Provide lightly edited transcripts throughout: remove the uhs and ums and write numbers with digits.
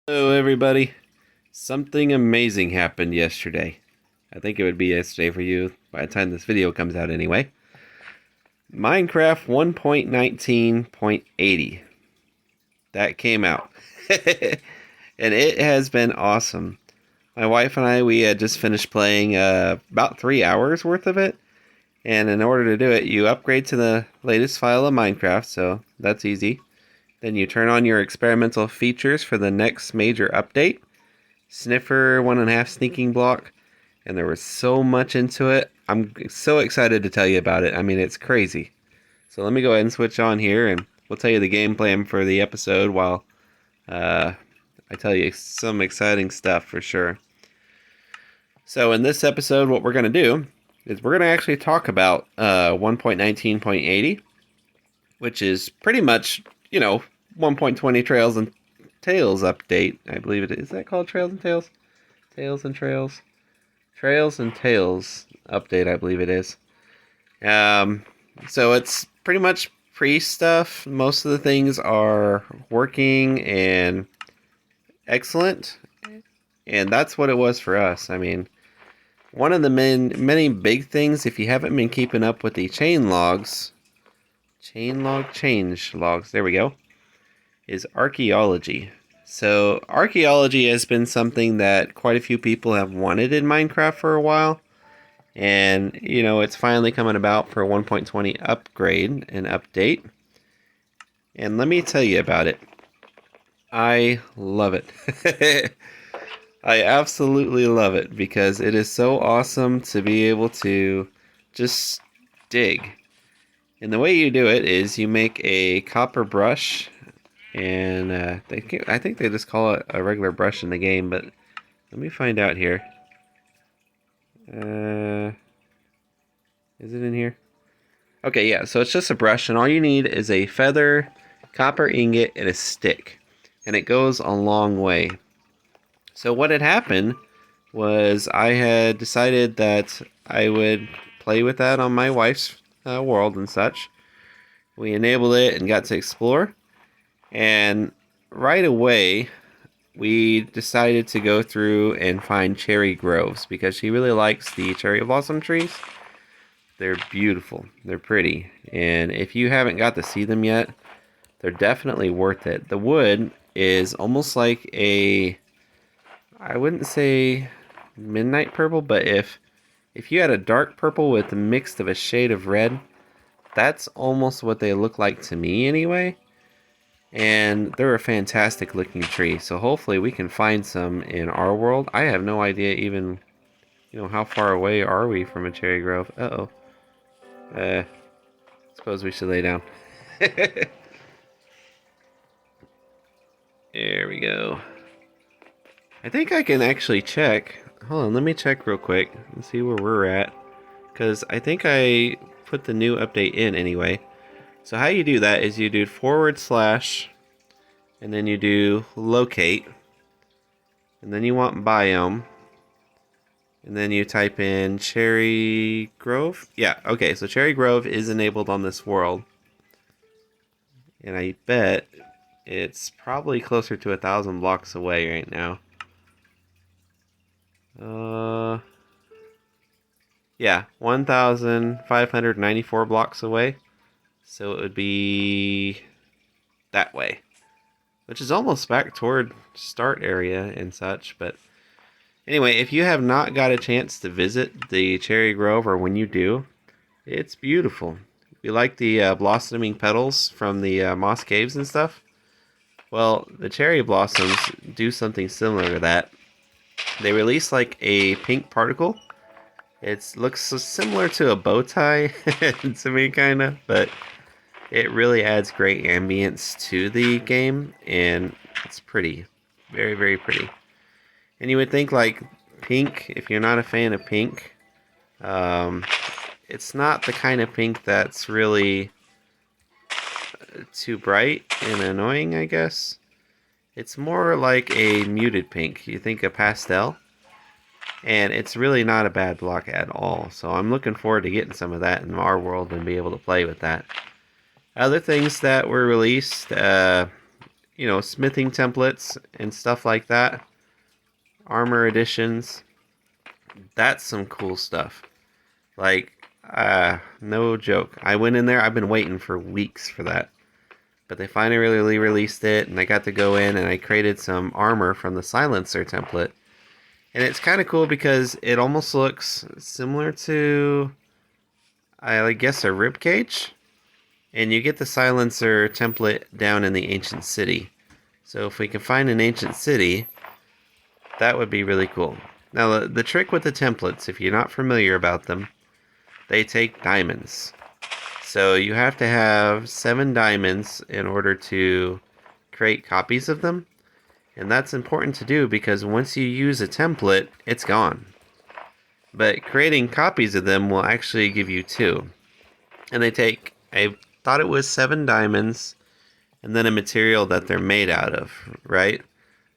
Hello, everybody. Something amazing happened yesterday. I think it would be yesterday for you by the time this video comes out anyway. Minecraft 1.19.80. That came out. And it has been awesome. My wife and I, we had just finished playing about 3 hours worth of it. And in order to do it, you upgrade to the latest file of Minecraft, so that's easy. Then you turn on your experimental features for the next major update. Sniffer 1.5 sneaking block, and there was so much into it. I'm so excited to tell you about it. I mean, it's crazy. So let me go ahead and switch on here, and we'll tell you the game plan for the episode while I tell you some exciting stuff for sure. So in this episode, what we're going to do is we're going to actually talk about 1.19.80, which is pretty much, 1.20 Trails and Tales update. I believe it is. Is that called Trails and Tales? Tales and Trails? Trails and Tales update, I believe it is. So it's pretty much pre-stuff. Most of the things are working and excellent. And that's what it was for us. I mean, one of the many big things, if you haven't been keeping up with the change logs, there we go, is archaeology. So archaeology has been something that quite a few people have wanted in Minecraft for a while. And, it's finally coming about for 1.20 upgrade and update. And let me tell you about it. I love it. I absolutely love it because it is so awesome to be able to just dig. And the way you do it is you make a copper brush, and I think they just call it a regular brush in the game, but let me find out here. Is it in here? Okay, yeah, so it's just a brush, and all you need is a feather, copper ingot, and a stick. And it goes a long way. So what had happened was I had decided that I would play with that on my wife's world and such. We enabled it and got to explore. And right away, we decided to go through and find cherry groves because she really likes the cherry blossom trees. They're beautiful. They're pretty. And if you haven't got to see them yet, they're definitely worth it. The wood is almost like I wouldn't say midnight purple, but if you had a dark purple with a mix of a shade of red, that's almost what they look like to me anyway. And they're a fantastic looking tree. So hopefully we can find some in our world. I have no idea even, how far away are we from a cherry grove. Uh-oh. Suppose we should lay down. There we go. I think I can actually check. Hold on, let me check real quick and see where we're at. Because I think I put the new update in anyway. So how you do that is you do /, and then you do locate, and then you want biome, and then you type in Cherry Grove. Yeah, okay, so Cherry Grove is enabled on this world. And I bet it's probably closer to 1,000 blocks away right now. Yeah, 1,594 blocks away. So it would be that way, which is almost back toward start area and such. But anyway, if you have not got a chance to visit the Cherry Grove, or when you do, it's beautiful. If you like the blossoming petals from the moss caves and stuff, well, the cherry blossoms do something similar to that. They release like a pink particle. It looks so similar to a bow tie to me, kind of, but it really adds great ambience to the game, and it's pretty. Very, very pretty. And you would think, like, pink, if you're not a fan of pink, it's not the kind of pink that's really too bright and annoying, I guess. It's more like a muted pink. You think a pastel, and it's really not a bad block at all. So I'm looking forward to getting some of that in our world and be able to play with that. Other things that were released, smithing templates and stuff like that. Armor editions. That's some cool stuff. Like, no joke. I went in there, I've been waiting for weeks for that. But they finally really released it, and I got to go in and I created some armor from the silencer template. And it's kind of cool because it almost looks similar to, I guess, a ribcage. And you get the silencer template down in the ancient city. So if we can find an ancient city, that would be really cool. Now, the trick with the templates, if you're not familiar about them, they take diamonds. So you have to have 7 diamonds in order to create copies of them. And that's important to do because once you use a template, it's gone. But creating copies of them will actually give you 2. And they take, I thought it was 7 diamonds, and then a material that they're made out of, right?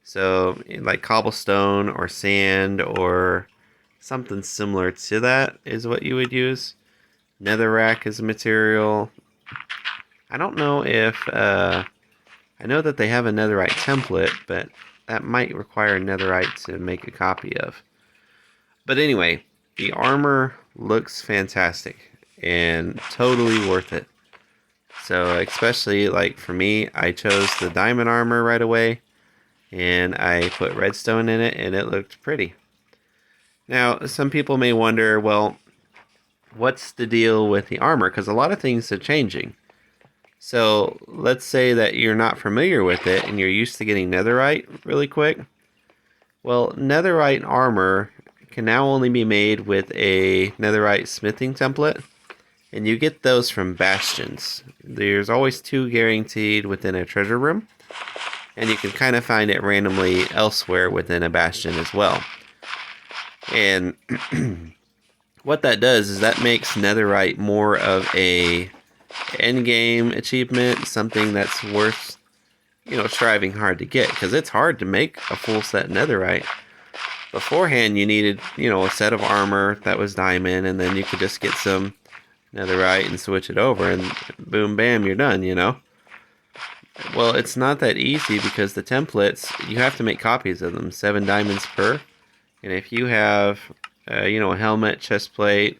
So, like cobblestone or sand or something similar to that is what you would use. Netherrack is a material. I don't know if, I know that they have a netherite template, but that might require netherite to make a copy of. But anyway, the armor looks fantastic and totally worth it. So, especially like for me, I chose the diamond armor right away. And I put redstone in it, and it looked pretty. Now, some people may wonder, well, what's the deal with the armor? Because a lot of things are changing. So, let's say that you're not familiar with it, and you're used to getting netherite really quick. Well, netherite armor can now only be made with a netherite smithing template. And you get those from bastions. There's always 2 guaranteed within a treasure room. And you can kind of find it randomly elsewhere within a bastion as well. And what that does is that makes netherite more of a endgame achievement, something that's worth, striving hard to get, because it's hard to make a full set netherite. Beforehand, you needed, a set of armor that was diamond, and then you could just get some netherite and switch it over, and boom, bam, you're done, Well, it's not that easy because the templates, you have to make copies of them, 7 diamonds per. And if you have, a helmet, chest plate,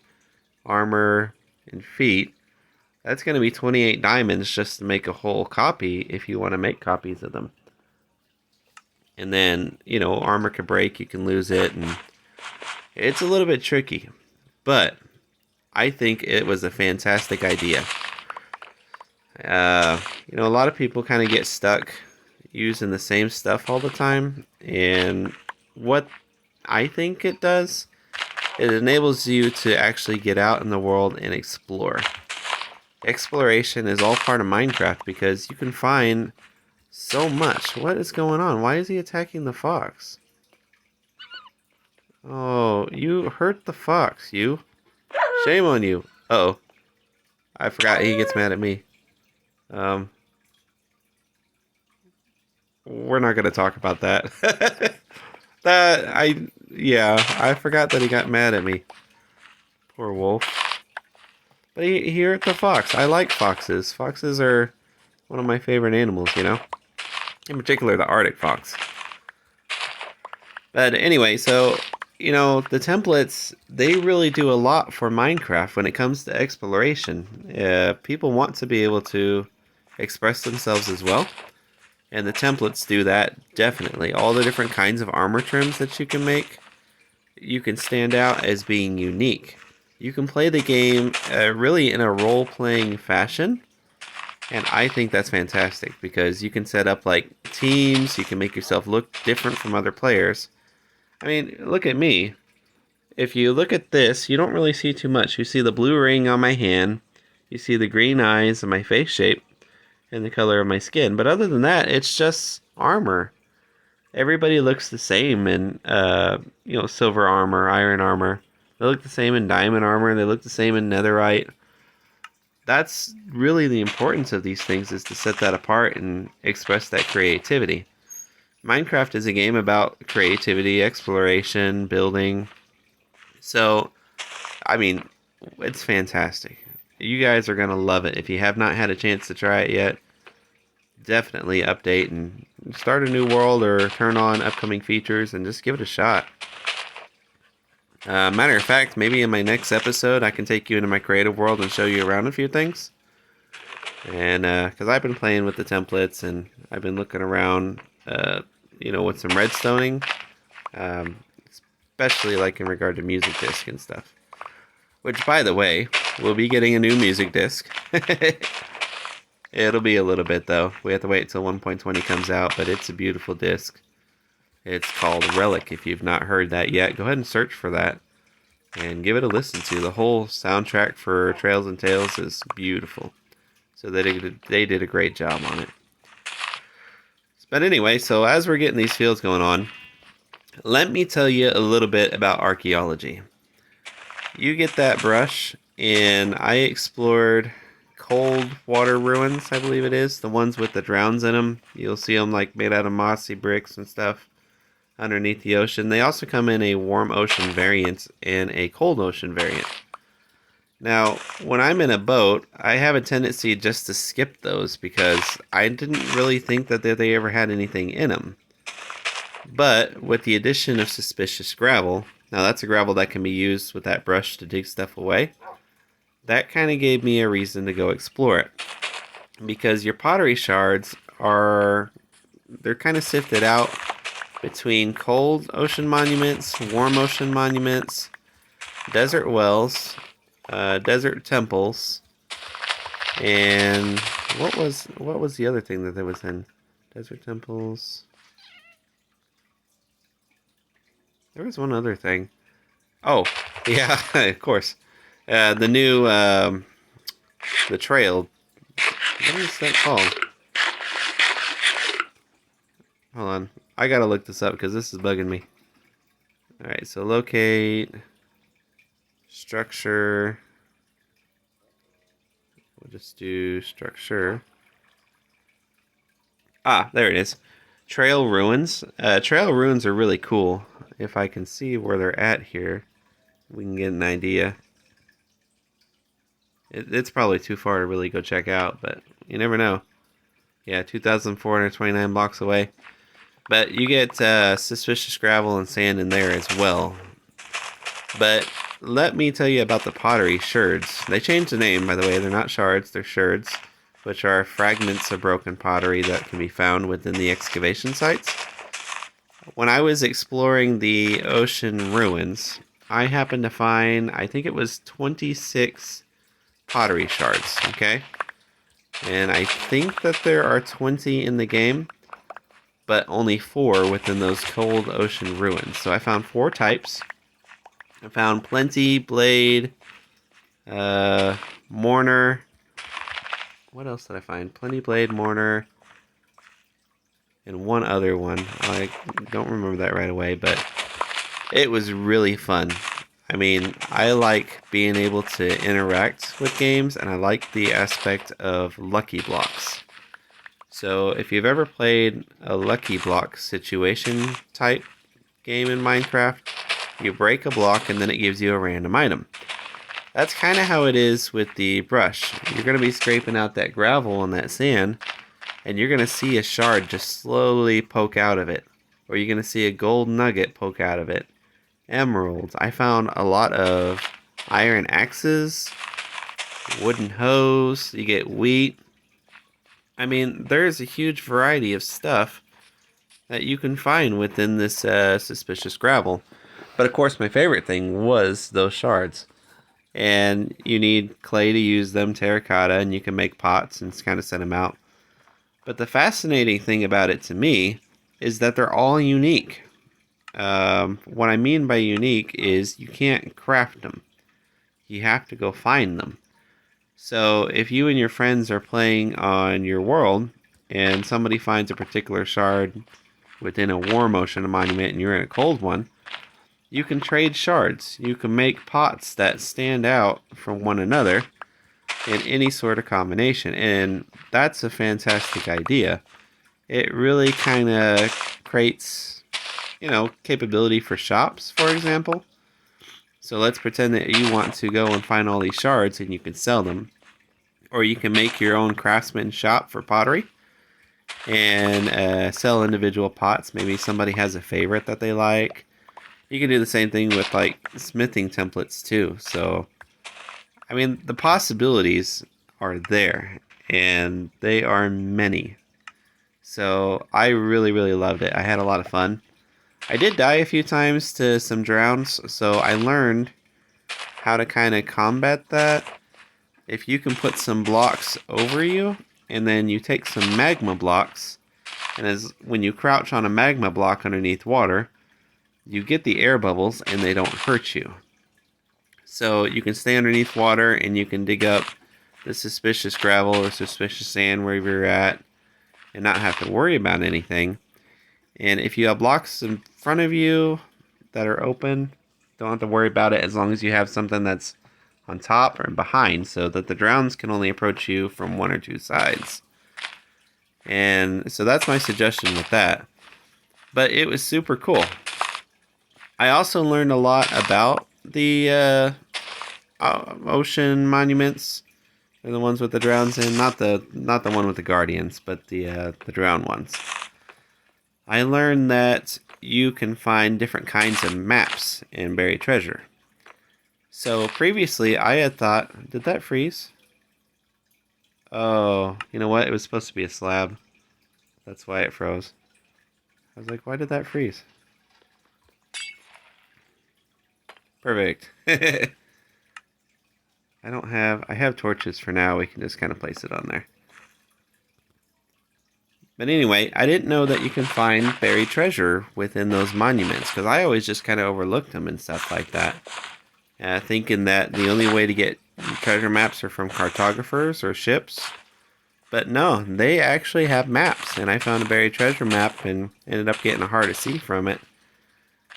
armor, and feet, that's going to be 28 diamonds just to make a whole copy if you want to make copies of them. And then, armor could break, you can lose it, and it's a little bit tricky. But I think it was a fantastic idea. A lot of people kind of get stuck using the same stuff all the time, and what I think it does, it enables you to actually get out in the world and explore. Exploration is all part of Minecraft because you can find so much. What is going on? Why is he attacking the fox? Oh, you hurt the fox, you. Shame on you. Uh-oh. I forgot he gets mad at me. We're not going to talk about that. I forgot that he got mad at me. Poor wolf. But he hurt the fox. I like foxes. Foxes are one of my favorite animals, In particular, the Arctic fox. But anyway, so, the templates, they really do a lot for Minecraft when it comes to exploration. People want to be able to express themselves as well. And the templates do that, definitely. All the different kinds of armor trims that you can make, you can stand out as being unique. You can play the game really in a role-playing fashion. And I think that's fantastic because you can set up like teams, you can make yourself look different from other players. I mean, look at me. If you look at this, you don't really see too much. You see the blue ring on my hand, you see the green eyes and my face shape, and the color of my skin. But other than that, it's just armor. Everybody looks the same in, silver armor, iron armor. They look the same in diamond armor. They look the same in netherite. That's really the importance of these things, is to set that apart and express that creativity. Minecraft is a game about creativity, exploration, building. So, I mean, it's fantastic. You guys are going to love it. If you have not had a chance to try it yet, definitely update and start a new world or turn on upcoming features and just give it a shot. Matter of fact, maybe in my next episode I can take you into my creative world and show you around a few things. And because I've been playing with the templates and I've been looking around, with some redstoning, um, especially like in regard to music disc and stuff. Which, by the way, we'll be getting a new music disc. It'll be a little bit though. We have to wait until 1.20 comes out, but it's a beautiful disc. It's called Relic. If you've not heard that yet, go ahead and search for that and give it a listen to. The whole soundtrack for Trails and Tales is beautiful. So they did a great job on it. But anyway, so as we're getting these fields going on, let me tell you a little bit about archaeology. You get that brush, and I explored cold water ruins, I believe it is. The ones with the drowns in them. You'll see them like made out of mossy bricks and stuff underneath the ocean. They also come in a warm ocean variant and a cold ocean variant. Now, when I'm in a boat, I have a tendency just to skip those because I didn't really think that they ever had anything in them. But with the addition of suspicious gravel, now that's a gravel that can be used with that brush to dig stuff away, that kind of gave me a reason to go explore it. Because your pottery shards they're kind of sifted out between cold ocean monuments, warm ocean monuments, desert wells, desert temples, and what was the other thing that there was in desert temples? There was one other thing. Oh, yeah, of course. The new the trail. What is that called? Hold on. I gotta look this up because this is bugging me. Alright, so locate structure. We'll just do structure. Ah, there it is. Trail ruins. Trail ruins are really cool. If I can see where they're at here, we can get an idea. It's probably too far to really go check out, but you never know. Yeah, 2,429 blocks away. But you get suspicious gravel and sand in there as well. But let me tell you about the pottery sherds. They changed the name, by the way. They're not shards, they're sherds, which are fragments of broken pottery that can be found within the excavation sites. When I was exploring the ocean ruins, I happened to find, I think it was 26 pottery shards, okay? And I think that there are 20 in the game, but only 4 within those cold ocean ruins. So I found 4 types. I found Plenty, Blade, Mourner. What else did I find? Plenty, Blade, Mourner, and one other one. I don't remember that right away, but it was really fun. I mean, I like being able to interact with games, and I like the aspect of lucky blocks. So if you've ever played a lucky block situation type game in Minecraft, you break a block and then it gives you a random item. That's kind of how it is with the brush. You're going to be scraping out that gravel and that sand, and you're going to see a shard just slowly poke out of it. Or you're going to see a gold nugget poke out of it. Emeralds. I found a lot of iron axes, wooden hoes, you get wheat. I mean, there's a huge variety of stuff that you can find within this suspicious gravel. But of course, my favorite thing was those shards. And you need clay to use them, terracotta, and you can make pots and kind of set them out. But the fascinating thing about it to me is that they're all unique. What I mean by unique is you can't craft them. You have to go find them. So if you and your friends are playing on your world and somebody finds a particular shard within a warm ocean monument and you're in a cold one, you can trade shards. You can make pots that stand out from one another in any sort of combination. And that's a fantastic idea. It really kind of creates, capability for shops, for example. So let's pretend that you want to go and find all these shards and you can sell them. Or you can make your own craftsman shop for pottery. and sell individual pots. Maybe somebody has a favorite that they like. You can do the same thing with like smithing templates too. So, I mean, the possibilities are there, and they are many. So, I really, really loved it. I had a lot of fun. I did die a few times to some drowns, so I learned how to kind of combat that. If you can put some blocks over you, and then you take some magma blocks, and as when you crouch on a magma block underneath water, you get the air bubbles and they don't hurt you. So you can stay underneath water and you can dig up the suspicious gravel or suspicious sand wherever you're at and not have to worry about anything. And if you have blocks in front of you that are open, don't have to worry about it as long as you have something that's on top or behind so that the drowns can only approach you from one or two sides. And so that's my suggestion with that. But it was super cool. I also learned a lot about the ocean monuments. They're the ones with the drowns in, not the one with the guardians, but the drowned ones. I learned that you can find different kinds of maps in buried treasure. So previously I had thought, did that freeze? Oh, you know what? It was supposed to be a slab. That's why it froze. I was like, why did that freeze? Perfect. I have torches for now. We can just kind of place it on there. But anyway, I didn't know that you can find buried treasure within those monuments, because I always just kind of overlooked them and stuff like that. Thinking that the only way to get treasure maps are from cartographers or ships. But no, they actually have maps, and I found a buried treasure map and ended up getting a heart of sea from it.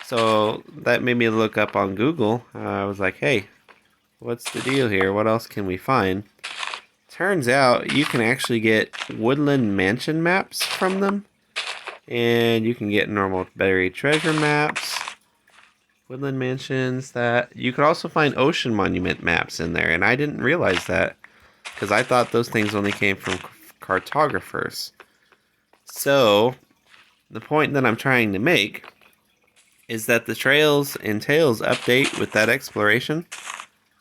So that made me look up on Google. I was like, hey, what's the deal here? What else can we find? Turns out you can actually get woodland mansion maps from them. And you can get normal buried treasure maps. Woodland mansions that... You could also find ocean monument maps in there. And I didn't realize that, because I thought those things only came from cartographers. So, the point that I'm trying to make is that the Trails and Tales update with that exploration,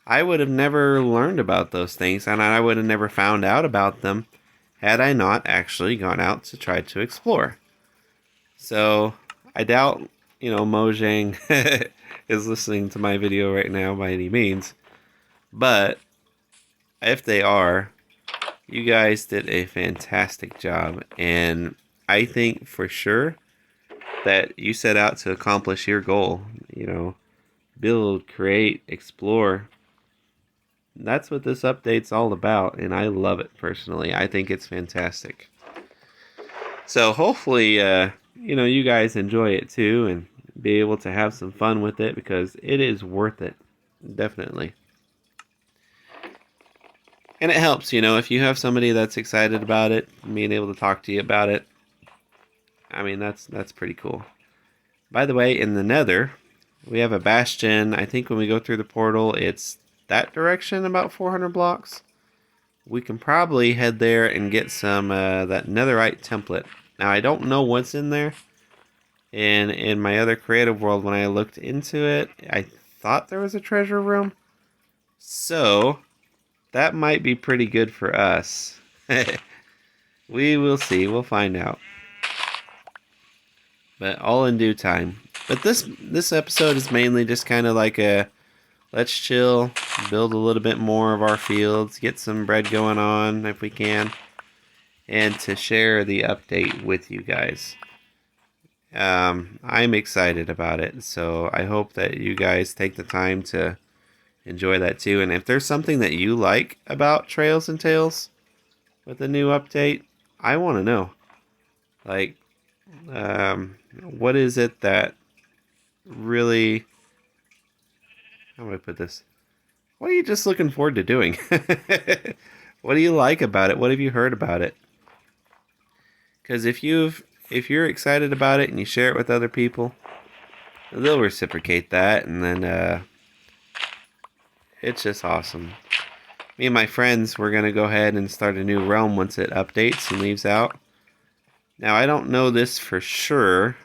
I would have never learned about those things, and I would have never found out about them had I not actually gone out to try to explore. So, I doubt, Mojang is listening to my video right now by any means, but if they are, you guys did a fantastic job, and I think for sure that you set out to accomplish your goal, build, create, explore. That's what this update's all about, and I love it personally. I think it's fantastic. So hopefully, you guys enjoy it too and be able to have some fun with it, because it is worth it. Definitely. And it helps, if you have somebody that's excited about it, being able to talk to you about it. I mean, that's pretty cool. By the way, in the Nether, we have a bastion. I think when we go through the portal, it's that direction, about 400 blocks. We can probably head there and get some that netherite template. Now, I don't know what's in there. And in my other creative world, when I looked into it, I thought there was a treasure room. So, that might be pretty good for us. We will see. We'll find out. But all in due time. But this episode is mainly just kind of like a let's chill, build a little bit more of our fields, get some bread going on if we can, and to share the update with you guys. I'm excited about it, so I hope that you guys take the time to enjoy that too. And if there's something that you like about Trails and Tales with the new update, I want to know. Like, what is it that really... How do I put this? What are you just looking forward to doing? What do you like about it? What have you heard about it? Because if you're excited about it and you share it with other people, they'll reciprocate that, and then it's just awesome. Me and my friends, we're gonna go ahead and start a new realm once it updates and leaves out. Now, I don't know this for sure,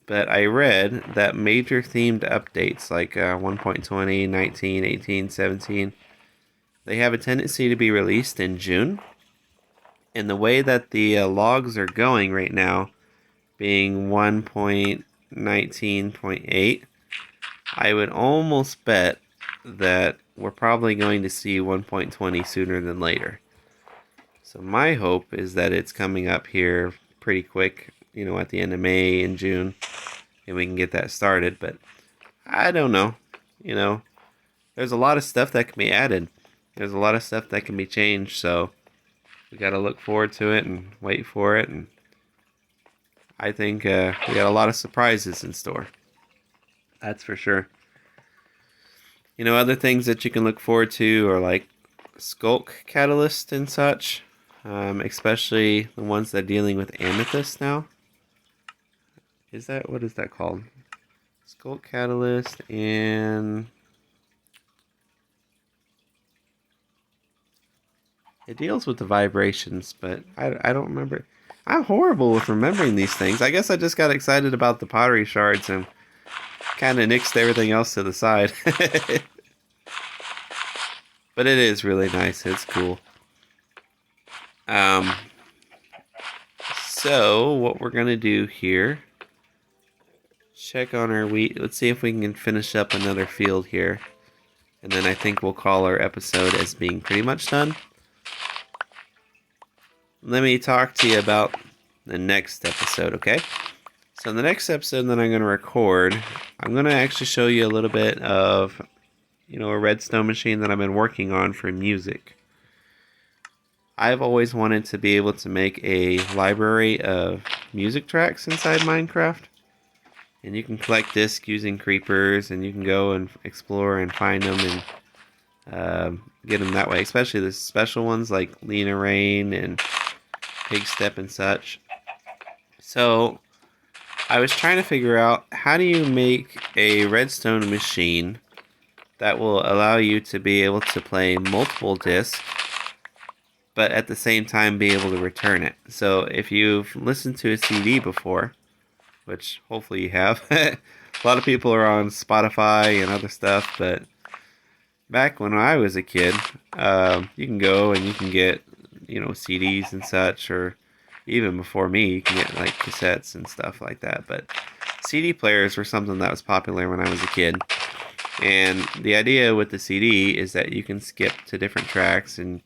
but I read that major themed updates like 1.20, 19, 18, 17, they have a tendency to be released in June. And the way that the logs are going right now, being 1.19.8, I would almost bet that we're probably going to see 1.20 sooner than later. So my hope is that it's coming up here pretty quick, at the end of May and June, and we can get that started. But I don't know. There's a lot of stuff that can be added. There's a lot of stuff that can be changed, so we got to look forward to it and wait for it. And I think we got a lot of surprises in store. That's for sure. Other things that you can look forward to are like Skulk Catalyst and such, especially the ones that are dealing with Amethyst now. What is that called? Skulk Catalyst and it deals with the vibrations, but I don't remember. I'm horrible with remembering these things. I guess I just got excited about the pottery shards and kind of nixed everything else to the side. But it is really nice. It's cool. So what we're gonna do here, check on our wheat. Let's see if we can finish up another field here, and then I think we'll call our episode as being pretty much done. Let me talk to you about the next episode, okay? So in the next episode that I'm going to record, I'm going to actually show you a little bit of, a redstone machine that I've been working on for music. I've always wanted to be able to make a library of music tracks inside Minecraft. And you can collect discs using creepers, and you can go and explore and find them and get them that way. Especially the special ones like Lena Rain and Pig Step and such. So I was trying to figure out, how do you make a redstone machine that will allow you to be able to play multiple discs, but at the same time be able to return it. So if you've listened to a CD before, which hopefully you have, a lot of people are on Spotify and other stuff, but back when I was a kid, you can go and you can get, CDs and such, or even before me, you can get like cassettes and stuff like that. But CD players were something that was popular when I was a kid. And the idea with the CD is that you can skip to different tracks and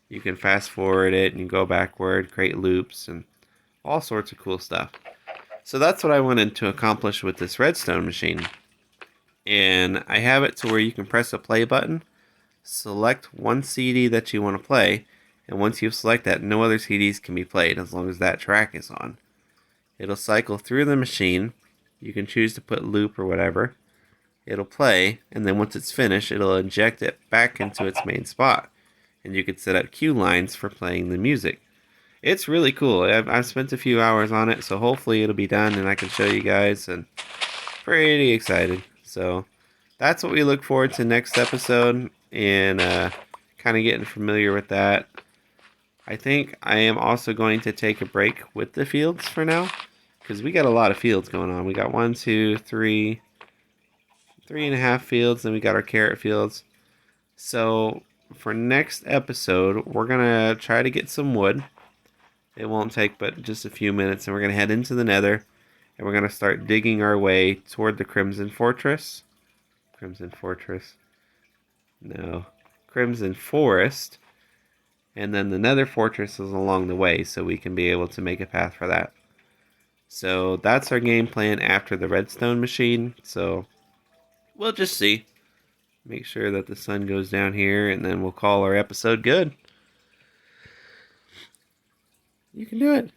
you can fast forward it and you go backward, create loops, and all sorts of cool stuff. So that's what I wanted to accomplish with this redstone machine. And I have it to where you can press a play button, select one CD that you want to play, and once you select that, no other CDs can be played as long as that track is on. It'll cycle through the machine. You can choose to put loop or whatever. It'll play, and then once it's finished, it'll inject it back into its main spot. And you can set up cue lines for playing the music. It's really cool. I've spent a few hours on it, so hopefully it'll be done and I can show you guys, and pretty excited. So that's what we look forward to next episode, and kind of getting familiar with that. I think I am also going to take a break with the fields for now, because we got a lot of fields going on. We got 1, 2, 3, 3.5 fields, and we got our carrot fields. So for next episode, we're gonna try to get some wood. It won't take but just a few minutes, and we're gonna head into the Nether, and we're gonna start digging our way toward the Crimson Fortress. Crimson Fortress. No. Crimson Forest. And then the Nether Fortress is along the way, so we can be able to make a path for that. So that's our game plan after the redstone machine. So we'll just see. Make sure that the sun goes down here, and then we'll call our episode good. You can do it.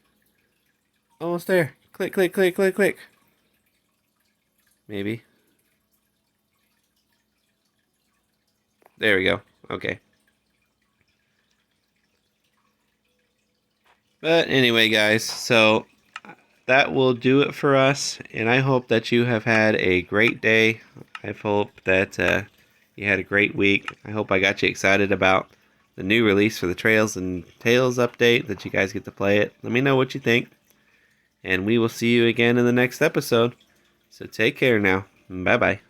Almost there. Click, click, click, click, click. Maybe. There we go. Okay. But anyway, guys, so that will do it for us, and I hope that you have had a great day. I hope that you had a great week. I hope I got you excited about the new release for the Trails and Tales update, that you guys get to play it. Let me know what you think. and we will see you again in the next episode. So take care now. Bye-bye.